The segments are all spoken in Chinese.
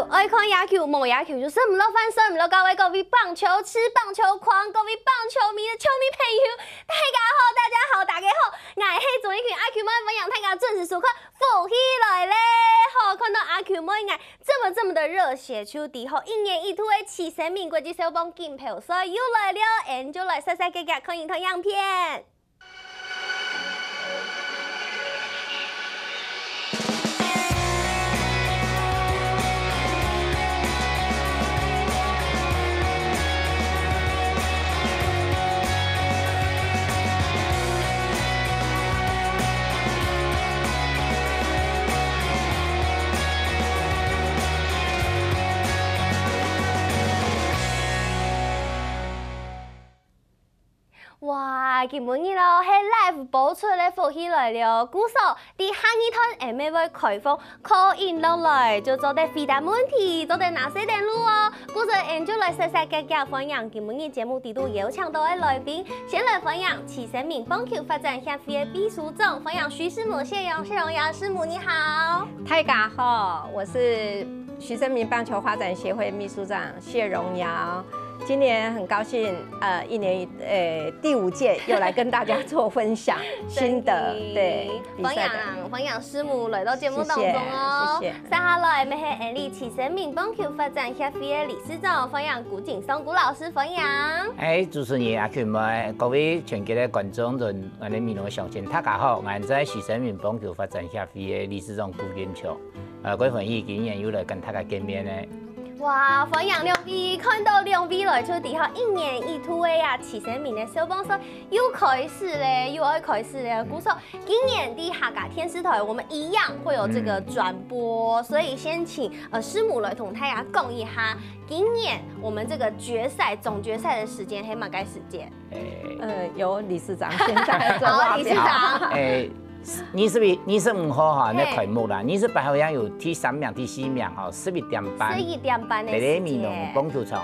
爱看野球，无野球就算唔落饭，算唔落教位各位棒球痴、棒球狂、各位棒球迷的球迷朋友，大家好，大家好，我是总一群阿 Q 妹分享大家准时收看，福起来咧！好，看到阿 Q 妹爱这么的热血出敌后，一年一度的7生命国际小棒金票赛又来了，俺就来细细格格看一套样片。哇，今晡日咯，喺 live 播出咧，福起来了。鼓手伫下一团下尾开放 call in 落来，就做啲回答问题，做啲哪些电路哦。鼓手 Angel 来细细格格分享今晡日节目地度有请到嘅来宾，先来分享7生命棒球发展协会的秘书长，分享徐师母谢荣师母你好。大家好，我是徐生命棒球发展协会秘书长谢荣瑶。今年很高兴，一年第5届又来跟大家做分享心得，对，分享师母来到节目当中哦。谢谢。接下来，我们系7生命棒球发展协会的理事长分享古景松古老师分享。主持人阿群们，各位全国的观众同我哋面容嘅乡亲，大家好，我在7生命棒球发展协会的理事长古景松，各位朋友今年又来跟大家见面呢。哇！分享2位，看到2位来出底下一年一度的呀7生命的小棒赛又开始嘞，又要开始嘞。鼓手，今年的客家电视台我们一样会有这个转播，所以先请师母来同大家讲一下，今年我们这个总决赛的时间还蛮该时间。由理事长现在做好，理事长。25号哈，那开幕啦。28号有第3名、第4名哈，11点半。11点半的时间。在民农棒球场，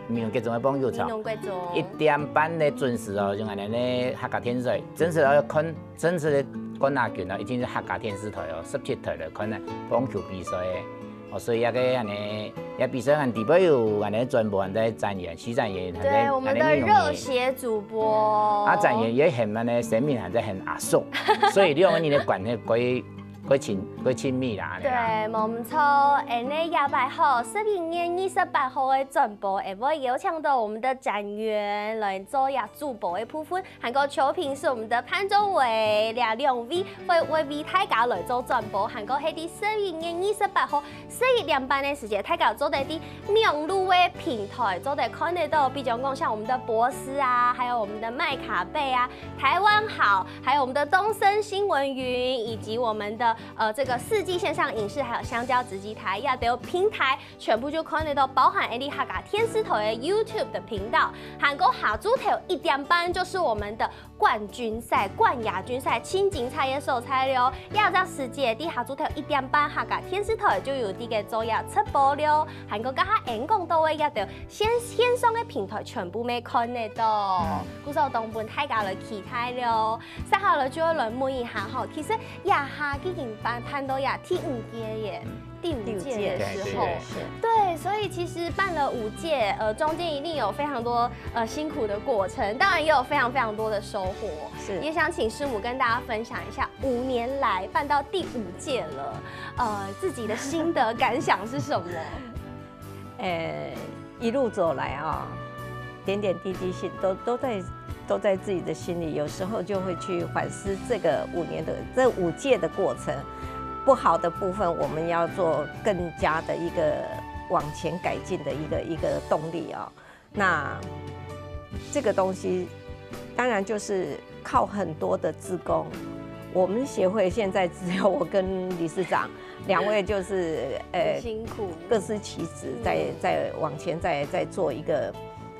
民农集中的棒球场。1点半的准时哦，就安尼咧客家电视台，真实要看真实的冠亚军哦，已经是客家电视台哦，17台来看咧棒球比赛的。所以个安尼，比赛按底部有安尼全部人在展演，徐展演，对，我们的热血主播。展演也很安尼，生命还在很阿爽，所以你讲你的关系归亲密啦。对，冇唔错。28号11月28号的转播，也会邀请到我们的展员来做主播的部分，还有球评是我们的潘周伟2位会为大家来做转播，还有喺第11月28号11点半的时间，大家做在啲名录的平台做在看得到，比如讲像我们的博斯啊，还有我们的麦卡贝啊，台湾好，还有我们的东森新闻云，以及我们的这个4G 线上影视，还有香蕉直击台亚都有平台，全部就看得到，包含客家天师台的 YouTube 的频道，韩国下主头1点半就是我们的冠亚军赛，青精彩的手菜了。亚洲世界下主头1点半，客家天师台就有啲嘅做出播了，韩国家下讲到的也都线上的平台全部没看得到，故手当本大家来期待了。接下来就要来问一下吼，其实亚下已经攀到第5届耶。第5届的时候，对，所以其实办了5届，中间一定有非常多辛苦的过程，当然也有非常多的收获。是，也想请师母跟大家分享一下5年来办到第5届了，自己的心得感想是什么？一路走来啊，点点滴滴都在自己的心里，有时候就会去反思这个5届的过程。不好的部分，我们要做更加的一个往前改进的一个动力啊。那这个东西当然就是靠很多的志工。我们协会现在只有我跟理事长2位，就是辛苦，各司其职，在往前再做一个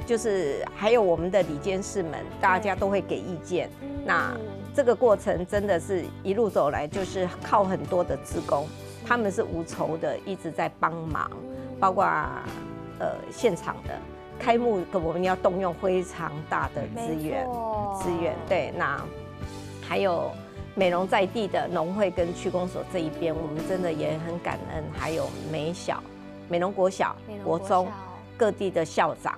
就是还有我们的理监事们，大家都会给意见。那这个过程真的是一路走来，就是靠很多的志工，他们是无酬的，一直在帮忙，包括现场的开幕，我们要动用非常大的资源，对，那还有美容在地的农会跟区公所这一边，我们真的也很感恩，还有美容国小、国中各地的校长，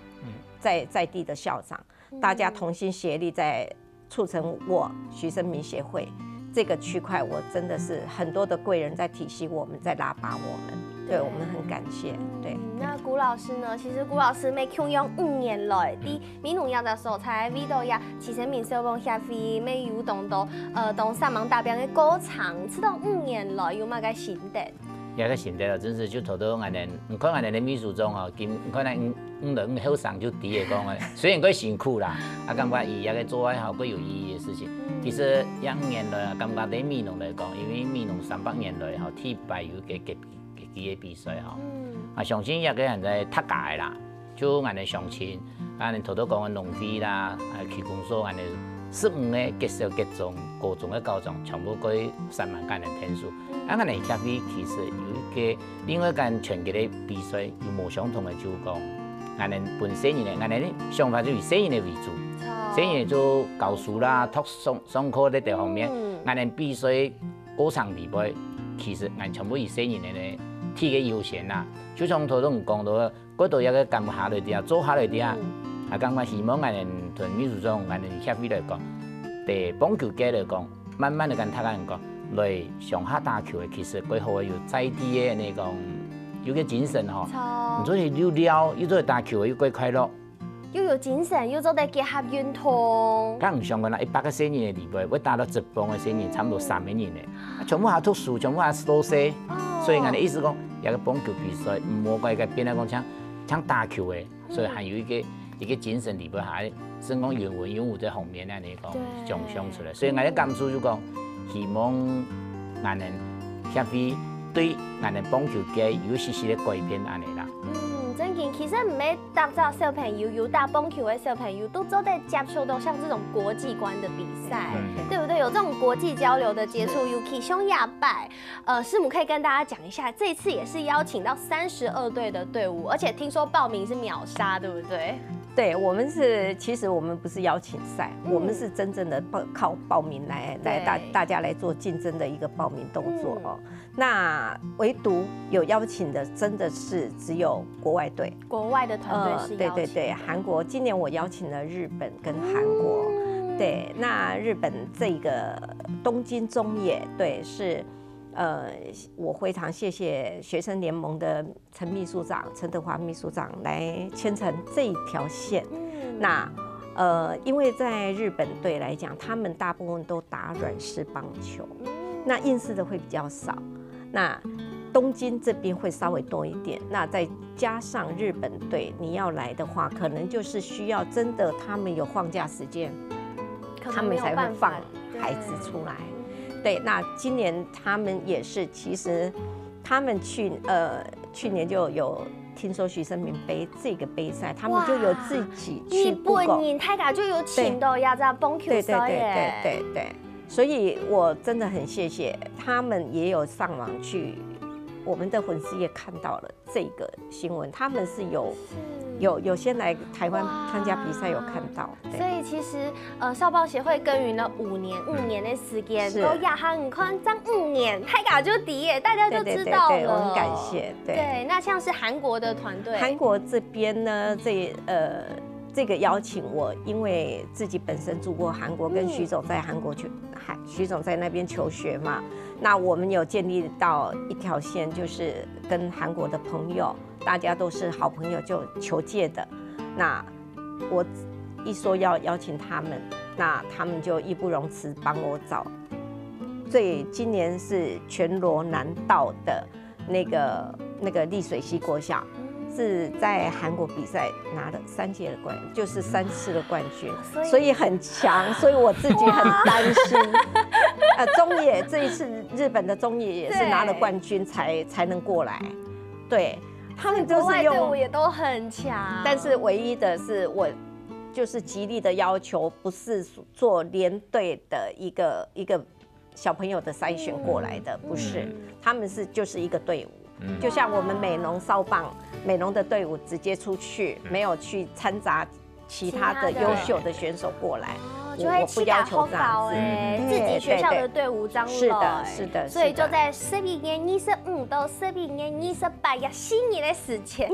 在地的校长，大家同心协力，在促成我徐生民协会这个区块，我真的是很多的贵人在提携我们，在拉拔我们，对我们很感谢。对，那古老师呢？其实古老师每供养5年来，伫闽农业的所在，味道呀，其实闽消防协会每有动上忙大表的歌唱，直到5年来有嘛个心得？也个心得了，真是就头到俺们，唔看俺们的秘书长吼，今可能5好上就第个讲啊，虽然佢辛苦啦，啊感觉伊也个做爱好佢有意义的事情。其实5年来啊，感觉对闽农来讲，因为闽农300年来吼，铁白有个嘅比赛吼，啊相信也个人在读家的啦，就俺们乡亲，俺们头到讲嘅农会啦，啊区公所俺们15个结小结中，高中嘅高中全部过3万间的天数。啊，俺们协会其实有一个另外一间全级的比赛，有无相同的就讲，俺们本身人的，俺们的想法就以生人的为主，生人做教书啦、读上课的这方面，俺们比赛歌唱比赛，其实俺全部以生人的提个优先啦。就从头都唔讲到，嗰度有个干下来啲啊，做下来啲啊，啊，感觉希望俺们同秘书长、俺们协会来讲，对棒球界来讲，慢慢的跟大家人讲。来上下打球的，其实最好的有在地的那种有个精神吼，唔做是又撩，又做打球又quite快乐，又有精神，又做得结合运动。咁唔相干啦，100个生人的地位，我打到10帮的生人，差唔多3万人的，全部还读书，全部还读书，所以我的意思讲，有个棒球比赛，唔好怪个变来讲像打球的，所以还有一个精神里边还，甚讲原文用武这方面啊，你讲奖项出来，所以我的感受就讲。希望俺们协会对俺们棒球界有些的改变安尼啦。真嘅，其实唔係打造小朋友，有打棒球的小朋友都都在接触到像这种国际观的比赛，对不对？有这种国际交流的接触，尤其像亚拜，师母可以跟大家讲一下，这次也是邀请到32队的队伍，而且听说报名是秒杀，对不对？对，我们其实我们不是邀请赛，我们是真正的靠报名来大家来做竞争的一个报名动作哦。那唯独有邀请的，真的是只有国外队，国外的团队是邀请对，韩国今年我邀请了日本跟韩国，对，那日本这个东京中野队是。我非常谢谢学生联盟的陈秘书长陈德华秘书长来牵成这一条线。那因为在日本队来讲，他们大部分都打软式棒球，那硬式的会比较少。那东京这边会稍微多一点。那再加上日本队，你要来的话，可能就是需要真的他们有放假时间，他们才会放孩子出来。对，那今年他们也是，其实他们去年就有听说徐生明杯这个杯赛，他们就有自己去布告，日本大家就有请到亚洲棒球赛耶。对，所以我真的很谢谢他们，也有上网去，我们的粉丝也看到了这个新闻，他们是有先来台湾参加比赛，有看到。所以其实少棒协会耕耘了5年的时间，都亚航看这5年，太嘎就敌耶，大家就知道了。我很感谢。对，那像是韩国的团队，韩国这边呢，这个邀请我，因为自己本身住过韩国，跟徐总在韩国徐总在那边求学嘛，那我们有建立到一条线，就是跟韩国的朋友。大家都是好朋友，就求借的。那我一说要邀请他们，那他们就义不容辞帮我找。所以今年是全罗南道的那个丽水溪国小，是在韩国比赛拿了3届的就是3次的冠军，所以很强。所以我自己很担心。中野这一次日本的中野也是拿了冠军才能过来，对。他们都国外是队伍也都很强。但是唯一的是我就是极力的要求，不是做连队的一个小朋友的筛选过来的，不是，他们就是一个队伍。就像我们美浓少棒美浓的队伍直接出去，没有去掺杂其他的优秀的选手过来，就会期待好高哎，自己学校的队伍张是的，是的，所以就在12月25到12月28日4年的时间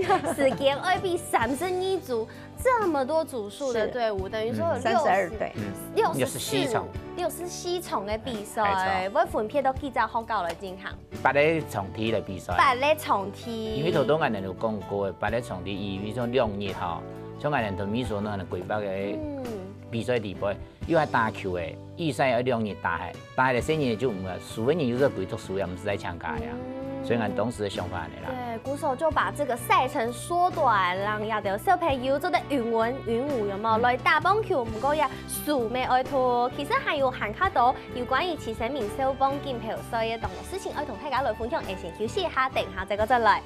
会比32组这么多组数的队伍，等于说有32队64场的比赛，我分配都记载好高了进行。8个场地的比赛，8个场地。因为头东俺哋有讲过的，8个场地，因为种2日吼，像俺哋同米所那规北的比赛地杯，又系打球的，预赛要2日打的，打的4年就唔啊，输的人有个规读书也唔是在参加呀。所以俺当时的想法嚟啦。对，鼓手就把这个赛程缩短，让亚的小朋友做的云文云舞有冇来打棒球，唔过也数咩爱拖。其实还有喊卡多有关于慈善名小棒金票赛嘅同个事情，爱同大家来分享。先休息一下，等下再个再来。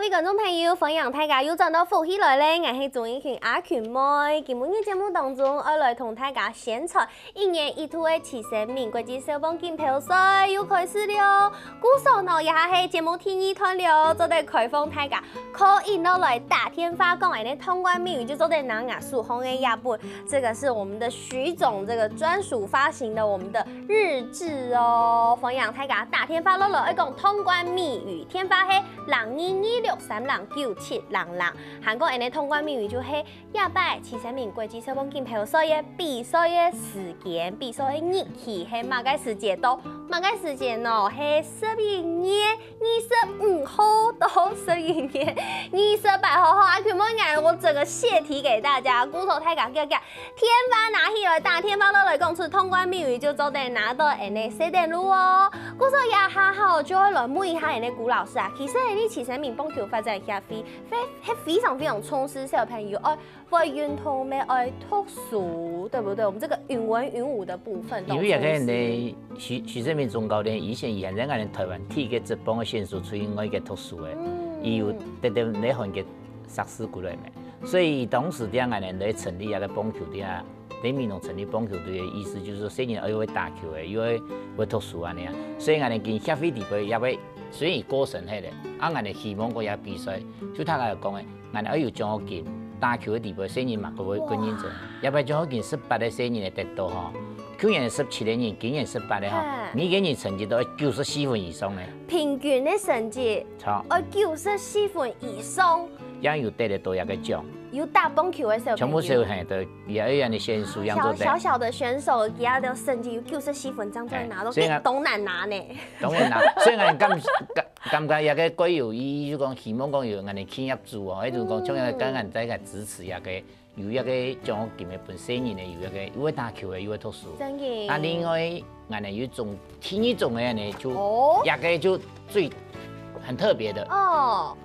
观众朋友，欢迎大家又转到福喜来咧，我是综艺群阿群妹。今日节目当中，我来同大家宣传1年一度的慈善名国际小棒金票赛又开始了。鼓手呢也是节目第2团了，做得开放大家可以拿来打天发讲的通关密语，就做得拿雅数红的亚本。这个是我们的徐总这个专属发行的我们的日志哦。欢迎大家打天发落来一讲通关密语，天发是0226309700，韩国人的通关密语就是亚拜慈善名国际小棒金票赛的比赛的时间、比赛的日期是马个时间到？马个时间哦，是12月25号到12月28号。阿群们，我整个泄题给大家，鼓手太讲天发拿起来打天发落来讲出通关密语，就做得拿到4点路哦。鼓手也还好，就会来问一下鼓老师啊。其实你慈善名棒球发展下非常充实小朋友会运动咩爱读书，对不对？我们这个云文云武的部分，因为也跟你徐正明总教练以前也在台湾踢个职棒的选手出现我个读书的，伊有得你看个硕士过来没？所以当时点俺哋成立一个棒球队啊，在闽南成立棒球队的意思就是说，虽然会打球的，又会读书安尼啊，所以俺哋跟协会地位也会虽然过程迄个，俺哋希望个也比赛，就他个讲的，俺哋要奖学金。打球的地步，4年嘛，佢會跟認證，要不然獎學金18的4年的得到哈，去年17的人，今年18的哈，每個人成績都要94分以上呢。平均的成績，要94分以上。也有得到一個獎。有打棒球的小朋友，全部是係對，也有人的選手樣做的。小的選手，而家的成績有94分，這樣再拿到，當然拿呢。當然拿，所以我感覺也個鬼有意義，就講希望講有人哋企業主哦，迄就講將個跟人在個支持也個有一個獎學金的本4年的有一個，又會打球的，又會讀書。真嘅。啊，另外人哋有種體育種的呢，就也個就最很特別的。哦。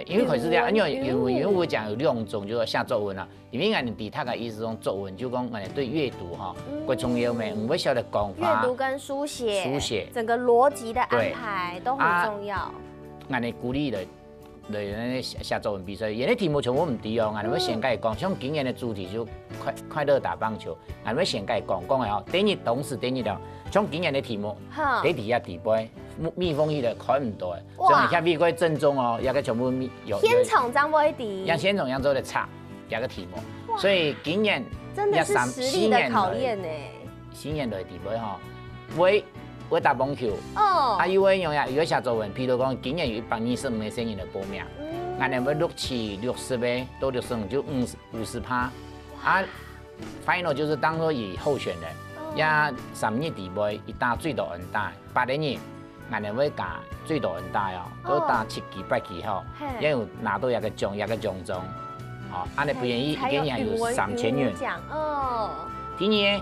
因為佢是這樣，因為我講有2種，就是寫作文啊。因為俺哋對他個意思講作文，就講俺哋對閱讀哈，最重要咩？唔會曉得講法。閱讀跟書寫，整個邏輯的安排都很重要。俺哋鼓勵嚟寫作文比賽，因為題目全部唔對哦，俺哋會先介講，像今年的主題就快樂打棒球，俺哋會先介講嘅吼，第一同時第二條，像今年的題目，第一下題杯。蜜蜂伊的看唔到的，所以下面嗰正宗哦，也個全部有。現場張威迪。像現場樣做的差，一個題目，所以今年真的是實力的考驗呢。新年的題目吼，會打棒球，啊，又會用呀，又會寫作文，譬如講今年有125個生人的報名，俺哋會67、60個到65就50%，啊 ，final 就是當作以候選人，也3日題目一打最多人打，8個人。俺哋會打最多人打哦，都打7期8期吼，也有拿到一個獎狀，哦，俺哋表演一個人有3000元。第二，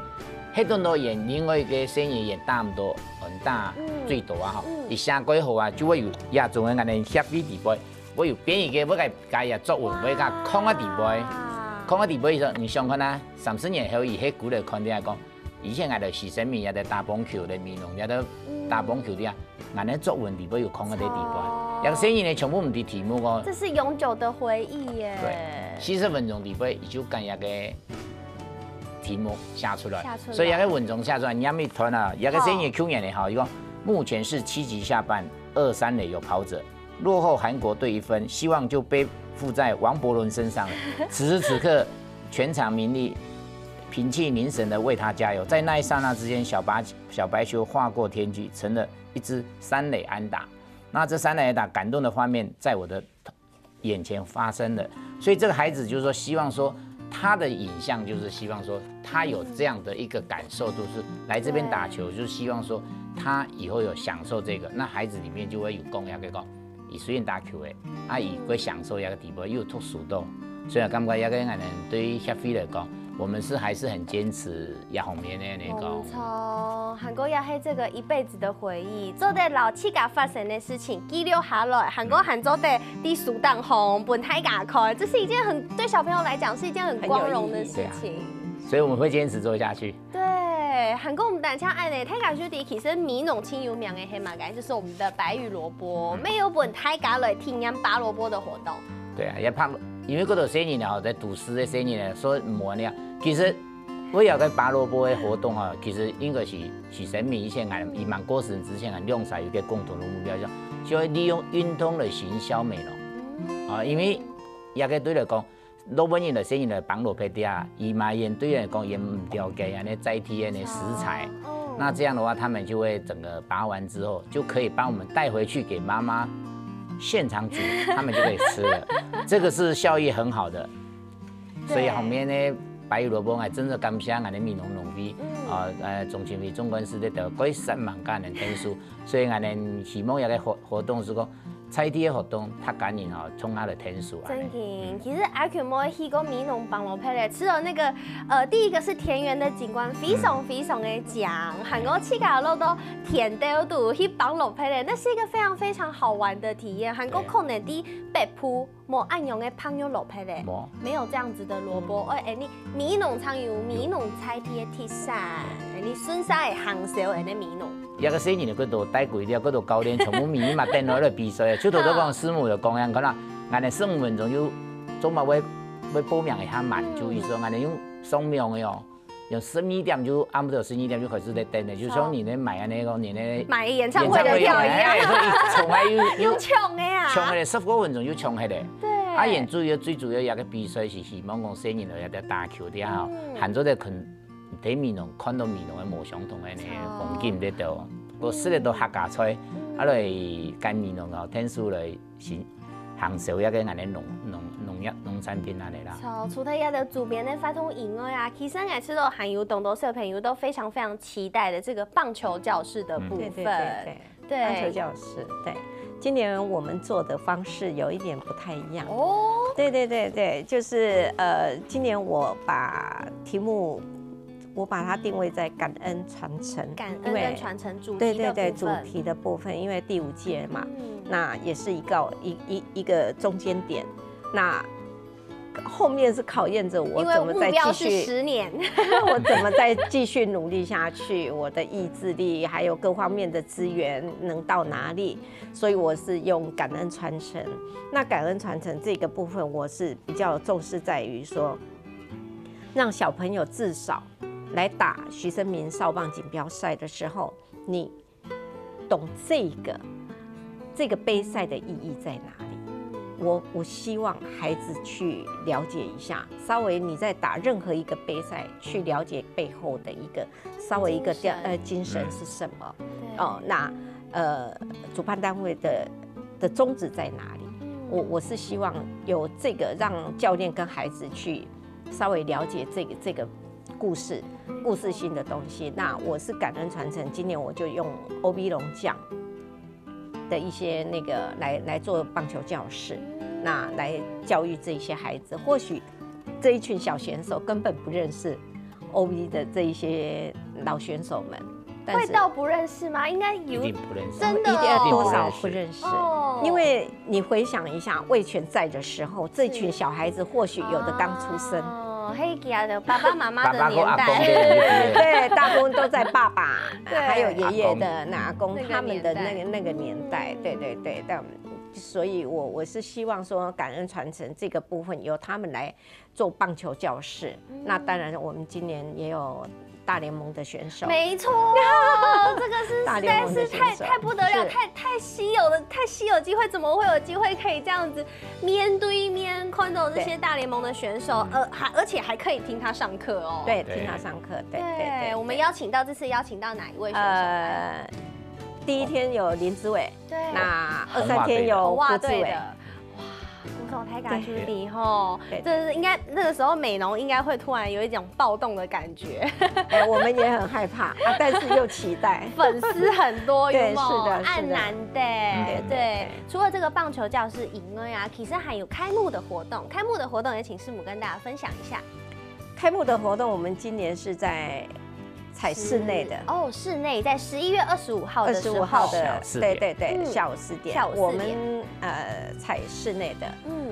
迄阵都演另外一个生意演大唔多，很大最大啊吼。伊成几号啊，就会有亚种的安尼协会地杯，我有变一个要甲伊作文，要甲空啊地杯，空啊地杯伊说，你想看啊，30年后伊迄古来看点讲，以前俺的洗生米也在打棒球的米农也在打棒球的啊，俺的作文地杯有空啊的地杯，有生意呢全部唔是题目哦。这是永久的回忆耶。对，40分钟地杯，伊就将一个题目写出来，所以一个文章写出来，你还没团啊，一个生意去年的哈，伊讲目前是7局下半2、3垒有跑者，落后韩国队1分，希望就背负在王伯伦身上了。此时此刻，全场民力屏气凝神的为他加油。在那一刹那之间，小白球划过天际，成了一支3垒安打。那这3垒安打感动的画面在我的眼前发生了，所以这个孩子就是说，希望说他的影像就是希望说他有这样的一个感受度，是来这边打球，就是希望说他以后有享受这个，那孩子里面就会有讲一个讲，伊虽然打球的，啊伊会享受一个地步，又有特殊度，所以感觉一个人对于协会来讲，我们还是很坚持一方面的那个。没错，韩国也是这个一辈子的回忆，做在老七家发生的事情记录下来，韩国喊做的第数档红本台家看，这是一件对小朋友来讲是一件很光荣的事情。所以我们会坚持做下去。对，韩国我们单枪爱的台家兄弟其实米农亲有名的黑马干，就是我们的白玉萝卜，没有本台家来体验拔萝卜的活动。对啊，也怕。因为嗰度生意呢，在都市的生意呢，所以唔安尼啊。其实我有个拔萝卜的活动啊，其实应该是神明以前俺1万过世之前俺用晒有个共同的目标，就利用运动来行销美容啊。因为也个对来讲，老本人的生意来绑萝卜底啊，伊嘛也对来讲也唔了解安尼载体安尼食材。那这样的话，他们就会整个拔完之后，就可以帮我们带回去给妈妈。现场煮，他们就可以吃了，这个是效益很好的。所以后面呢，白玉萝卜还真的感谢俺的米农会中心会总干事咧得过3万个人天数，所以俺们希望一个活动是讲菜地的活动，他感人哦，冲他的天数啊。真的，其实阿群莫去过米农帮萝卜嘞，吃了那个第一个是田园的景观，非常非常的强，韩国七家路都田豆度去帮萝卜嘞，那是一个非常非常好玩的体验。韩国可能的北部没按用的胖油萝卜嘞，没有这样子的萝卜，你米农常有米农菜地的特产，你顺山的行销的米农。一个生意呢，嗰度带贵啲，嗰度教练全部米嘛电脑来比赛，出头都讲师母就讲样，可能俺哋15分钟就总嘛会报名一下满，就意思俺哋用送名的哦，用12点就按不到12点就开始在等的，就像你咧买那个你咧买演唱会的票一样，从来有抢的呀，抢的15多分钟就抢起来。对。啊，演最主要一个比赛是希望讲生意来在打球底下，喊做在看。睇米农看到米农的无相同的呢风景在度，我实在都客家菜，啊来跟米农哦天数来行销一个俺的农产品安尼啦。除了的主编的发通营哦呀，其实也是都含有很多小朋友都非常非常期待的这个棒球教室的部分。对，棒球教室对。今年我们做的方式有一点不太一样哦。对，就是今年我把题目。我把它定位在感恩传承，感恩跟传承主题的部分。对，主题的部分，因为第5届嘛，那也是一个中间点。那后面是考验着我怎么再继续，因为目标是10年，我怎么再继续努力下去，我的意志力还有各方面的资源能到哪里？所以我是用感恩传承。那感恩传承这个部分，我是比较重视在于说，让小朋友至少。来打徐生明少棒锦标赛的时候，你懂这个杯赛的意义在哪里？我希望孩子去了解一下，稍微你在打任何一个杯赛，去了解背后的一个稍微一个精神是什么哦。那主办单位的宗旨在哪里？我是希望有这个让教练跟孩子去稍微了解这个。故事性的东西，那我是感恩传承。今年我就用 OB 龙将的一些那个来做棒球教室，那来教育这些孩子。或许这一群小选手根本不认识 OB 的这一些老选手们。会到不认识吗？应该有，一定不认识，真的一定多少不认识。因为你回想一下，魏权在的时候，这群小孩子或许有的刚出生。黑家的爸爸妈妈的年代，对，大部分都在爸爸还有爷爷的阿公他们的那个年代，对，但所以我是希望说感恩传承这个部分由他们来做棒球教室。那当然，我们今年也有大联盟的选手，没错，这个是实在是太不得了，太稀有机会，怎么会有机会可以这样子面对面看到这些大联盟的选手，而且还可以听他上课哦。对，听他上课，对。我们这次邀请到哪一位选手？第一天有林子伟，对，那2、3天有郭志伟。鼓手太敢出力吼，这是应该那个时候美浓应该会突然有一种暴动的感觉。我们也很害怕啊，但是又期待，粉丝很多，有没有？是的，暗男的，对。除了这个棒球教室营呀，其实还有开幕的活动。开幕的活动也请师母跟大家分享一下。开幕的活动，我们今年是在采室内的哦，室内在11月25号的时候，对，下午4点，我们采室内的。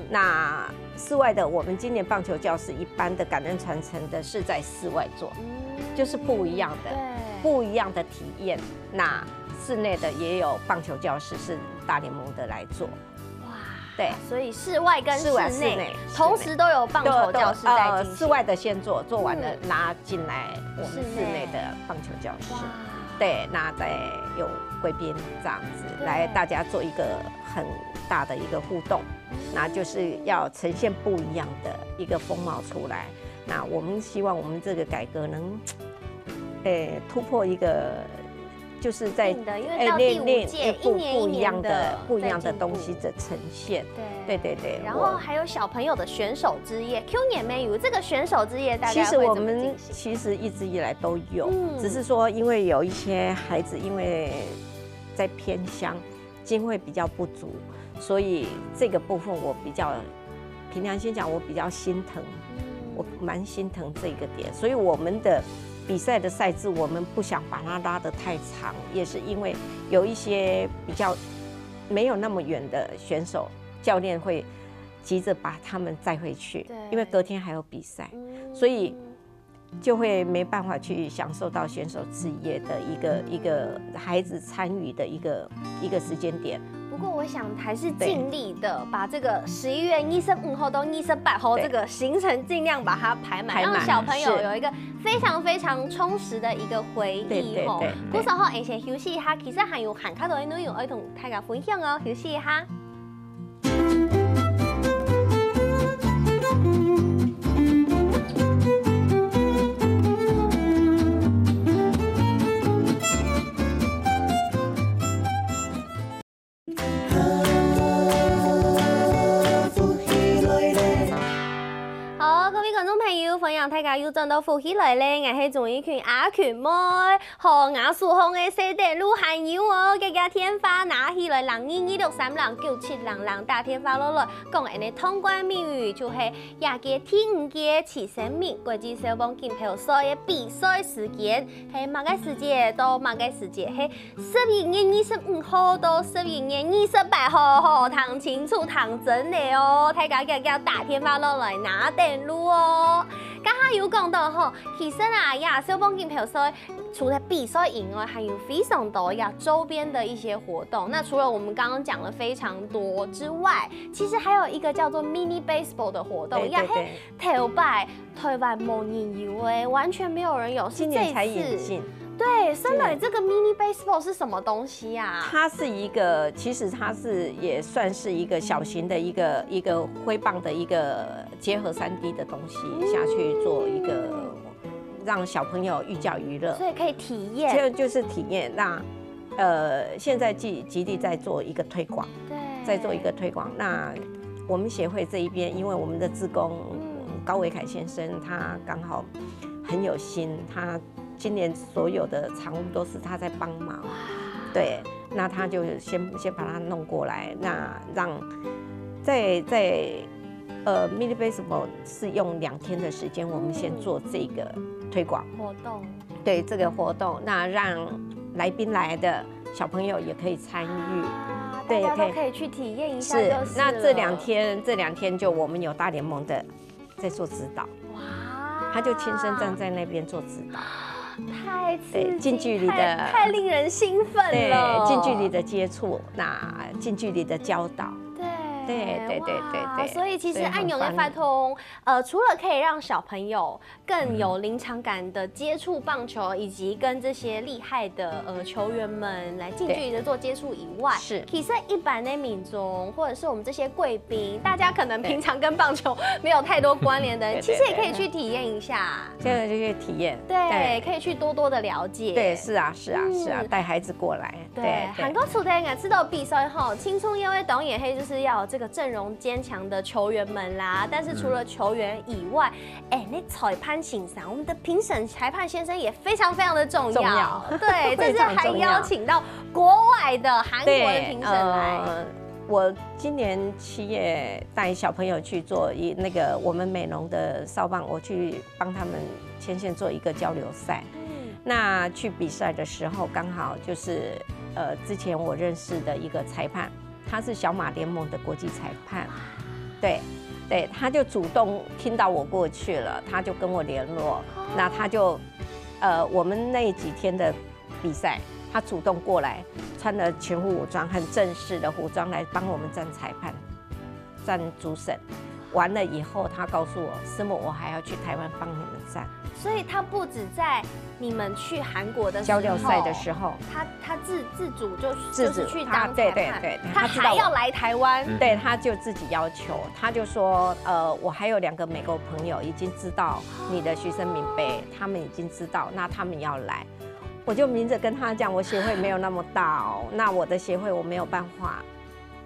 那室外的，我们今年棒球教室一般的感恩传承的是在室外做，就是不一样的体验。那室内的也有棒球教室是大联盟的来做。对，所以室外跟室内同时都有棒球教室在进行。室外的先做完了拿进来我们室内的棒球教室。对，那再有贵宾这样子来，大家做一个很大的一个互动，那就是要呈现不一样的一个风貌出来。那我们希望我们这个改革能，突破一个。就是在因为到第5届，一年一样的东西的呈现，对。然后还有小朋友的选手之夜 ，Q 年没有这个选手之夜，大概其实我们其实一直以来都有，只是说因为有一些孩子因为在偏乡，经费比较不足，所以这个部分我比较凭良心讲，我比较心疼，我蛮心疼这个点，所以我们的。比赛的赛制，我们不想把它拉得太长，也是因为有一些比较没有那么远的选手，教练会急着把他们载回去，因为隔天还有比赛，所以就会没办法去享受到选手之夜的一个孩子参与的一个时间点。不过我想还是尽力的把这个11月25号到28号这个行程尽量把它排满，让小朋友有一个非常充实的一个回忆吼。鼓手后先休息一下，其实还有很多的内容要同大家分享哦，休息一下。分享大家又轉到富起來咧，我係仲一群阿群妹，和雅樹紅嘅四地路還有哦，嘅個天花拿起來0226309700大天花落來，講人哋通關密語就係廿個第5屆慈生命國際消防錦標賽嘅比賽時間係乜個時節到乜個時節係11月25號到11月28號，吼，談清楚談真嘅哦，大家嘅大天花落來拿電路哦。剛才有講到吼，其實消防錦標賽除了比賽以外，還有非常多周邊的一些活動。那除了我們剛剛講了非常多之外，其實還有一個叫做 mini baseball 的活動，係頭擺台灣冇人有誒，完全沒有人有，今年才引進。對，森磊，這個 mini baseball 是什麼東西啊？它是一個，其實它是也算是一個小型的一個揮棒的一個結合3D 的東西下去做一個讓小朋友寓教於樂，所以可以體驗。這就是體驗。那現在基地在做一個推廣，對，在做一個推廣。那我們協會這一邊，因為我們的志工高維凱先生，他剛好很有心，他今年所有的場務都是他在幫忙，對，那他就先把它弄過來，那讓在，Mini Baseball 是用2天的时间，我们先做这个推广活动，对这个活动，那让来宾来的小朋友也可以参与，对，大家都可以去体验一下就是了。那这2天就我们有大联盟的在做指导，哇，他就亲身站在那边做指导。太刺激，近距离的，太令人兴奋了。对，近距离的接触，那近距离的教导。对，所以其实按永的发通，除了可以让小朋友更有临场感的接触棒球，以及跟这些厉害的球员们来近距离的做接触以外，是其实一般的民众或者是我们这些贵宾，大家可能平常跟棒球没有太多关联的人，其实也可以去体验一下。现在就去体验，对，可以去多多的了解。对，是啊，带孩子过来。对，韩国除了俺知道比赛后，青春因为导演黑就是要有这个阵容坚强的球员们啦。但是除了球员以外，那裁判欣赏我们的评审裁判先生也非常非常的重要。对，这是还邀请到国外的韩国的评审来。我今年7月带小朋友去做那个我们美浓的少棒，我去帮他们牵线做一个交流赛。那去比赛的时候，刚好就是之前我认识的一个裁判，他是小马联盟的国际裁判，对，他就主动听到我过去了，他就跟我联络，那他就我们那几天的比赛，他主动过来，穿了全副武装，很正式的服装来帮我们站裁判、站主审。完了以后，他告诉我，师母，我还要去台湾帮你们站。所以他不止在你们去韩国的交流赛的时候，他自主就是去当裁判，对，他还要来台湾，对，他就自己要求，他就说，我还有2个美国朋友已经知道你的徐生明杯，他们已经知道，那他们要来，我就明着跟他讲，我协会没有那么大哦，那我的协会我没有办法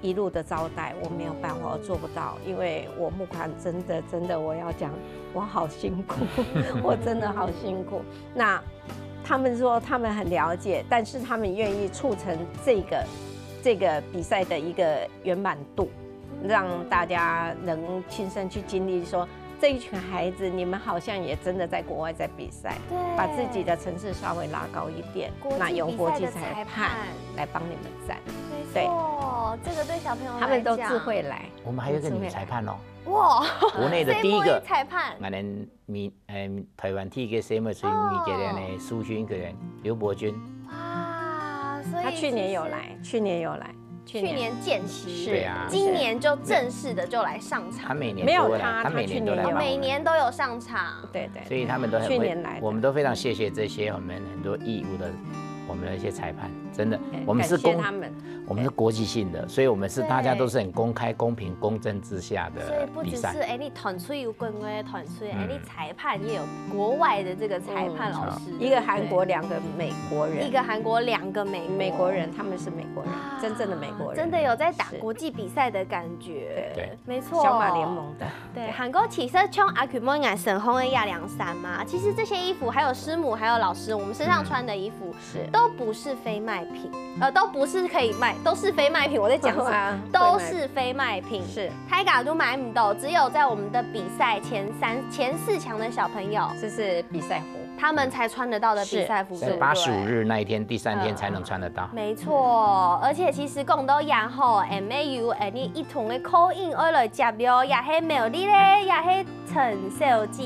一路的招待，我没有办法，我做不到，因为我募款真的，我要讲，我好辛苦，我真的好辛苦。那他们说他们很了解，但是他们愿意促成这个比赛的一个圆满度，让大家能亲身去经历说。这一群孩子，你们好像也真的在国外在比赛，把自己的层次稍微拉高一点，那用国际裁判来帮你们站。没错，这个对小朋友他们都自会来。我们还有一个女裁判哦，哇，国内的第一个裁判，我们台湾体育什么水米个人的苏勋个人刘伯钧。哇，所以他去年有来，去年见习，对啊，今年就正式的就来上场。他每年没有他每年都来，每年都有上场。对，所以他们都很去年来，我们都非常谢谢这些我们很多义务的我们的一些裁判，真的，我们是我们是国际性的，所以我们是大家都是很公开、公平、公正之下的比赛。所以不只是你团队有国外的团队，你裁判也有国外的这个裁判老师，一个韩国2个美国人，一个韩国2个美国人，他们是美国人，真正的美国人，真的有在打国际比赛的感觉。对，没错，小马联盟的。对，韩国其实像阿曲莫眼神红的亚良山嘛，其实这些衣服还有师母还有老师，我们身上穿的衣服都不是非卖品，都不是可以卖，都是非卖品。我在讲什么？都是非卖品。是，台港都买不到，只有在我们的比赛前4强的小朋友，这是比赛服，他们才穿得到的比赛服。在85日那一天，第3天才能穿得到。没错，而且其实讲到也好 ，MAU 你一同的 call in 而来接了，也是美丽咧，也是陈小姐。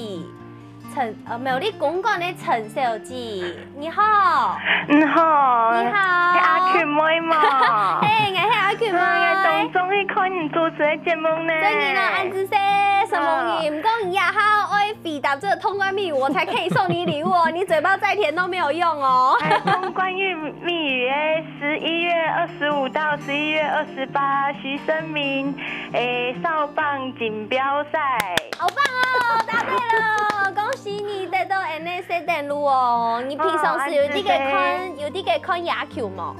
美丽公馆的陈小姐，你好。你好。你好。是阿群妹嘛？嘿，我是阿群妹。终于看你主持的节目呢。终于呢，安子说什么？你唔讲你也好爱回答这个通关密语，我才可以送你礼物哦。你嘴巴再甜都没有用哦。通关密语11月25到11月28，徐生明少棒锦标赛。好棒哦，答对了，恭喜你得到 NSC 登录哦。你平常是有啲嘅看野球吗？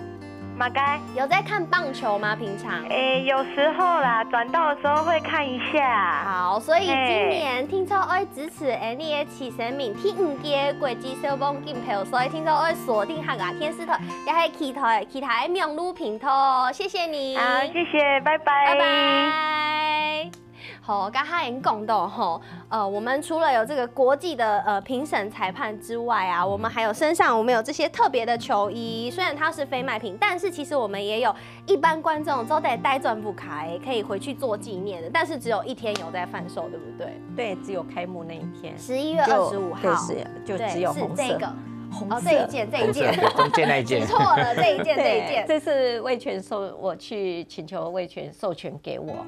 马该有在看棒球吗？平常？有时候啦，转到的时候会看一下。好，所以今年听说爱支持 NEH 生命第5届国际少棒锦标赛，所以听说爱锁定客家电视台，也係其他的网络平台。谢谢你。好，谢谢，拜拜。拜拜。好，刚才已经讲到吼，我们除了有这个国际的评审裁判之外啊，我们还有身上我们有这些特别的球衣，虽然它是非卖品，但是其实我们也有一般观众都得带转不开，可以回去做纪念的，但是只有1天有在贩售，对不对？对，只有开幕那一天，11月25号，对，就只有红色。这个。哦，这一件，中间那一件，错了，这一件，这是味全我去请求味全授权给我，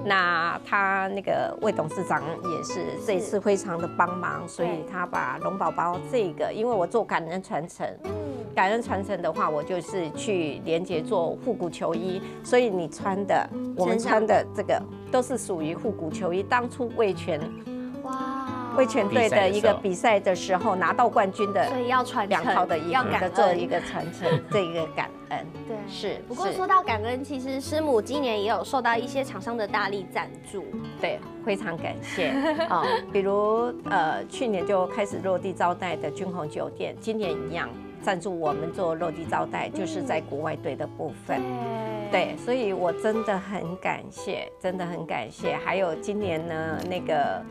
那他那个魏董事长也是这一次非常的帮忙，所以他把龙宝宝这个，因为我做感恩传承，感恩传承的话，我就是去连结做复古球衣，所以你穿的，我们穿的这个都是属于复古球衣，当初味全，哇。味全队的一个比赛的时候拿到冠军的，所以要传2套的衣服的做一个传承，这一个感恩。对，是。不过说到感恩，其实师母今年也有受到一些厂商的大力赞助。对，非常感谢啊。比如去年就开始落地招待的君鸿酒店，今年一样赞助我们做落地招待，就是在国外队的部分。对，所以我真的很感谢，真的很感谢。还有今年呢，那个。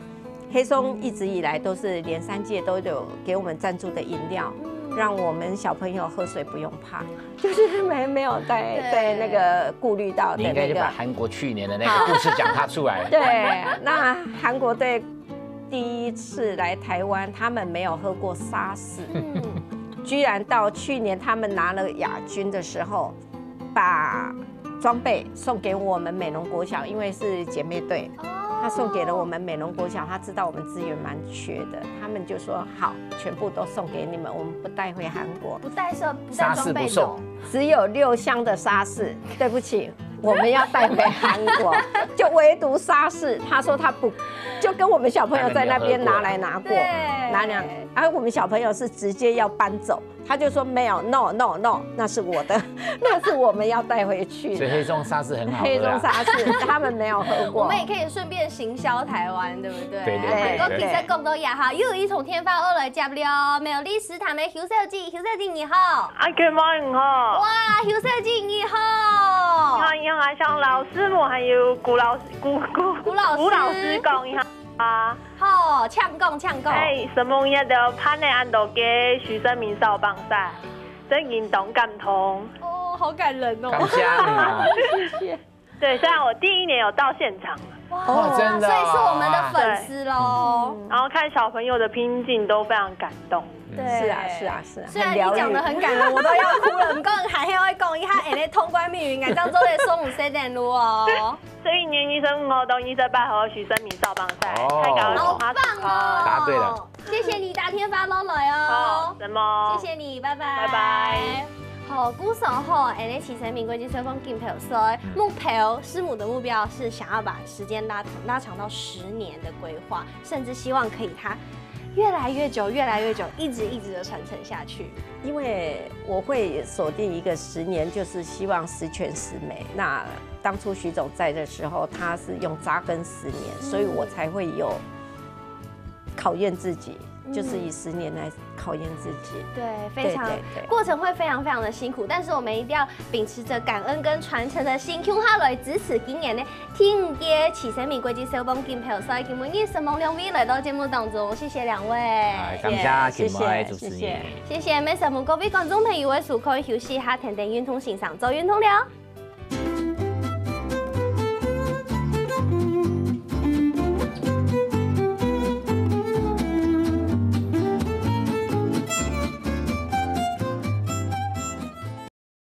黑松一直以来都是连3届都有给我们赞助的饮料，让我们小朋友喝水不用怕，就是没有在那个顾虑到的那个。你应该就把韩国去年的那个故事讲他出来。对，那韩国队第一次来台湾，他们没有喝过沙士，居然到去年他们拿了亚军的时候，把装备送给我们美浓国小，因为是姐妹队。他送给了我们美浓国小，他知道我们资源蛮缺的，他们就说好，全部都送给你们，我们不带回韩国，不带装备走，只有6箱的沙士，对不起，我们要带回韩国，就唯独沙士，他说他不，就跟我们小朋友在那边拿来拿过，拿两，而我们小朋友是直接要搬走。他就说没有 ，no， 那是我的，那是我们要带回去的。所以黑松沙士很好喝。黑松沙士他们没有喝过。我们也可以顺便行销台湾，对不对？对。韩国其实讲到也好，又有一从天发而来接了，美丽食堂的邱小姐你好。Good morning 好。哇，邱小姐你好。你好，向老师们还有古老师讲一下。好，呛讲。什么样的潘内安都给徐生明少棒赛，真感动感通。哦，好感人哦。感谢啊，谢谢。对，虽然我第1年有到现场。哇，真的，所以是我们的粉丝喽。然后看小朋友的拼劲都非常感动。对，是啊。虽然你讲的很感人，我都要哭了。不过还要讲一下，通关密语，当中的松武7点路哦。所以年25号到28号徐生明少棒赛，太高了，好棒哦！答对了，谢谢你打天发都来哦。什么？谢谢你，拜拜。拜拜。好，鼓手后，NH 成名国际吹风竞票赛目标，师母的目标是想要把时间拉长到10年的规划，甚至希望可以它越来越久，一直的传承下去。因为我会锁定一个10年，就是希望10全10美。那当初徐总在的时候，他是用扎根10年，所以我才会有考验自己。就是以10年来考验自己，对，非常过程会非常的辛苦，但是我们一定要秉持着感恩跟传承的心，用它来支持今年的天街启生米国际手棒金票赛，今天沈梦2位来到节目当中，谢谢2位，感谢金牌主持人，谢谢。每沈梦各位观众朋友的收看休息下，停停运动欣赏，做运动了。